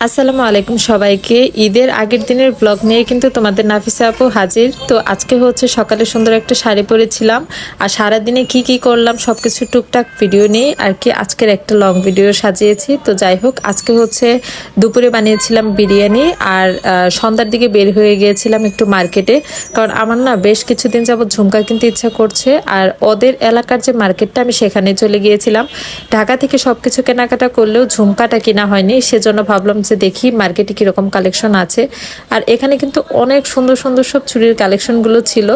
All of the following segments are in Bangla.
আসসালামু আলাইকুম সবাইকে। ঈদের আগের দিনের ব্লগ নিয়ে কিন্তু তোমাদের নাফিসা আপু হাজির। তো আজকে হচ্ছে সকালে সুন্দর একটা শাড়ি পরেছিলাম, আর সারাদিনে কি কি করলাম সবকিছু টুকটাক ভিডিও নিয়ে আর কি আজকের একটা লং ভিডিও সাজিয়েছি। তো যাই হোক, আজকে হচ্ছে দুপুরে বানিয়েছিলাম বিরিয়ানি, আর সন্ধ্যার দিকে বের হয়ে গিয়েছিলাম একটু মার্কেটে, কারণ আমার না বেশ কিছুদিন যাবত ঝুমকা কিনতে ইচ্ছা করছে। আর ওদের এলাকার যে মার্কেটটা, আমি সেখানে চলে গিয়েছিলাম। ঢাকা থেকে সবকিছু কেনাকাটা করলেও ঝুমকাটা কিনা হয়নি, সেজন্য ভাবলাম যে দেখি মার্কেটে কিরকম কালেকশন আছে। আর এখানে কিন্তু অনেক সুন্দর সুন্দর সব চুড়ির কালেকশনগুলো ছিল।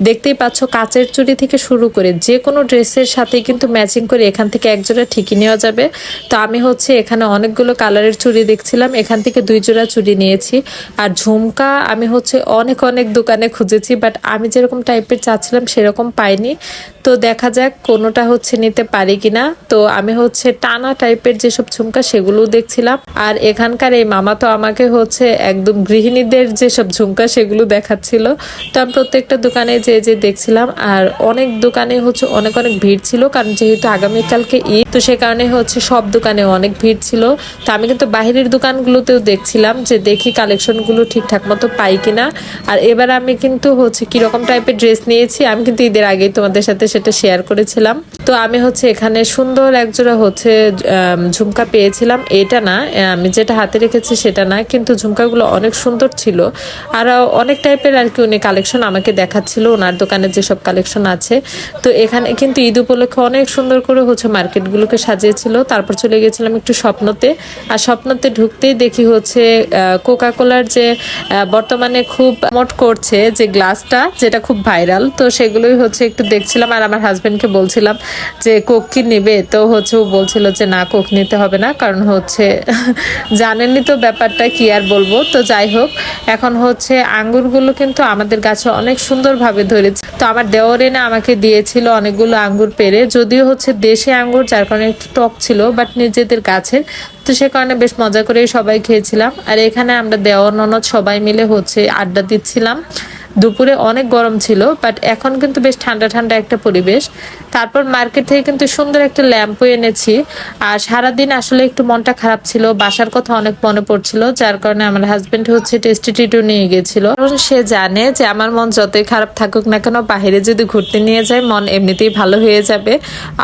দেখতেই পাচ্ছ, কাচের চুড়ি থেকে শুরু করে যে কোনো ড্রেসের সাথে কিন্তু ম্যাচিং করে এখান থেকে একজোড়া ঠিকই নেওয়া যাবে। তো আমি হচ্ছে এখানে অনেকগুলো কালারের চুড়ি দেখছিলাম, এখান থেকে 2 জোড়া চুড়ি নিয়েছি। আর ঝুমকা আমি হচ্ছে অনেক অনেক দোকানে খুঁজেছি, বাট আমি যেরকম টাইপের চাচ্ছিলাম সেরকম পাইনি। তো দেখা যাক কোনোটা হচ্ছে নিতে পারি কিনা। তো আমি হচ্ছে টানা টাইপের যেসব ঝুমকা সেগুলোও দেখছিলাম, আর এখানকার এই মামা তো আমাকে হচ্ছে একদম গৃহিণীদের যেসব ঝুমকা সেগুলো দেখাচ্ছিল। তো আমি প্রত্যেকটা দোকানে যে দেখছিলাম, আর অনেক দোকানে হচ্ছে অনেক অনেক ভিড় ছিল, কারণ যেহেতু আগামীকালকে ঈদ, তো সে কারণে হচ্ছে সব দোকানে অনেক ভিড় ছিল। তো আমি কিন্তু বাহিরের দোকানগুলোতেও দেখছিলাম যে দেখি কালেকশনগুলো ঠিকঠাক মতো পাই কিনা। আর এবার আমি কিন্তু হচ্ছে কিরকম টাইপের ড্রেস নিয়েছি, আমি কিন্তু ঈদের আগেই তোমাদের সাথে সেটা শেয়ার করেছিলাম। তো আমি হচ্ছে এখানে সুন্দর একজোড়া হচ্ছে ঝুমকা পেয়েছিলাম। এটা না, আমি যেটা হাতে রেখেছি সেটা না, কিন্তু ঝুমকাগুলো অনেক সুন্দর ছিল। আর অনেক টাইপের আর কি উনি কালেকশন আমাকে দেখাচ্ছিল, ওনার দোকানে যেসব কালেকশন আছে। তো এখানে কিন্তু ঈদ উপলক্ষে অনেক সুন্দর করে হচ্ছে মার্কেটগুলোকে সাজিয়েছিল। তারপর চলে গেছিলাম একটু স্বপ্নতে, আর স্বপ্নতে ঢুকতেই দেখি হচ্ছে কোকা কোলার যে বর্তমানে খুব প্রমোট করছে যে গ্লাসটা, যেটা খুব ভাইরাল, তো সেগুলোই হচ্ছে একটু দেখছিলাম। আর আমার হাজবেন্ডকে বলছিলাম যে কোক কি নেবে, তো হচ্ছে ও বলছিল যে না, কোক নিতে হবে না, কারণ হচ্ছে জানেনই তো ব্যাপারটা, কি আর বলবো। তো যাই হোক, এখন হচ্ছে আঙ্গুরগুলো কিন্তু আমাদের গাছে অনেক সুন্দরভাবে ধরেছে। তো আমার দেওরে না আমাকে দিয়েছিল অনেকগুলো আঙ্গুর পেরে, যদিও হচ্ছে দেশি আঙ্গুর, যার কারণে একটু টক ছিল, বাট নিজেদের গাছের, তো সে কারণে বেশ মজা করে সবাই খেয়েছিলাম। আর এখানে আমরা দেওর ননদ সবাই মিলে হচ্ছে আড্ডা দিচ্ছিলাম। দুপুরে অনেক গরম ছিল, বাট এখন কিন্তু বেশ ঠান্ডা ঠান্ডা একটা পরিবেশ। তারপর মার্কেট থেকে কিন্তু সুন্দর একটা ল্যাম্পও এনেছি। আর সারাদিন আসলে একটু মনটা খারাপ ছিল, বাসার কথা অনেক মনে পড়ছিল, যার কারণে আমার হাজবেন্ড হচ্ছে টেস্টি ট্রিটও নিয়ে গেছিল। কারণ সে জানে যে আমার মন যতই খারাপ থাকুক না কেন, বাইরে যদি ঘুরতে নিয়ে যায় মন এমনিতেই ভালো হয়ে যাবে।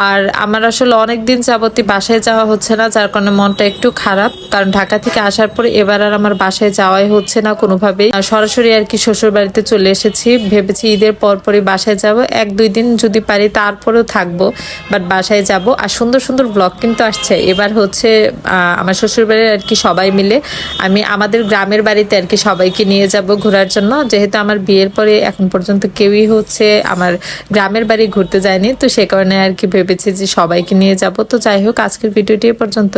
আর আমার আসলে অনেকদিন যাবতই বাসায় যাওয়া হচ্ছে না, যার কারণে মনটা একটু খারাপ, কারণ ঢাকা থেকে আসার পরে এবার আর আমার বাসায় যাওয়াই হচ্ছে না কোনোভাবেই। সরাসরি আর কি শ্বশুর বাড়িতে চলে এসেছি, ভেবেছি ঈদের পরপরই বাসায় যাব, 1-2 দিন যদি পারি তারপরেও থাকবো, বাট বাসায় যাব। আর সুন্দর সুন্দর ব্লগ কিন্তু আসছে এবার হচ্ছে আমার শ্বশুর বাড়ির আর কি সবাই মিলে আমি আমাদের গ্রামের বাড়িতে আর কি সবাইকে নিয়ে যাব ঘোরার জন্য, যেহেতু আমার বিয়ের পরে এখন পর্যন্ত কেউই হচ্ছে আমার গ্রামের বাড়ি ঘুরতে যায়নি, তো সে কারণে আর কি ভেবেছি যে সবাইকে নিয়ে যাব। তো যাই হোক, আজকের ভিডিওটি এ পর্যন্ত।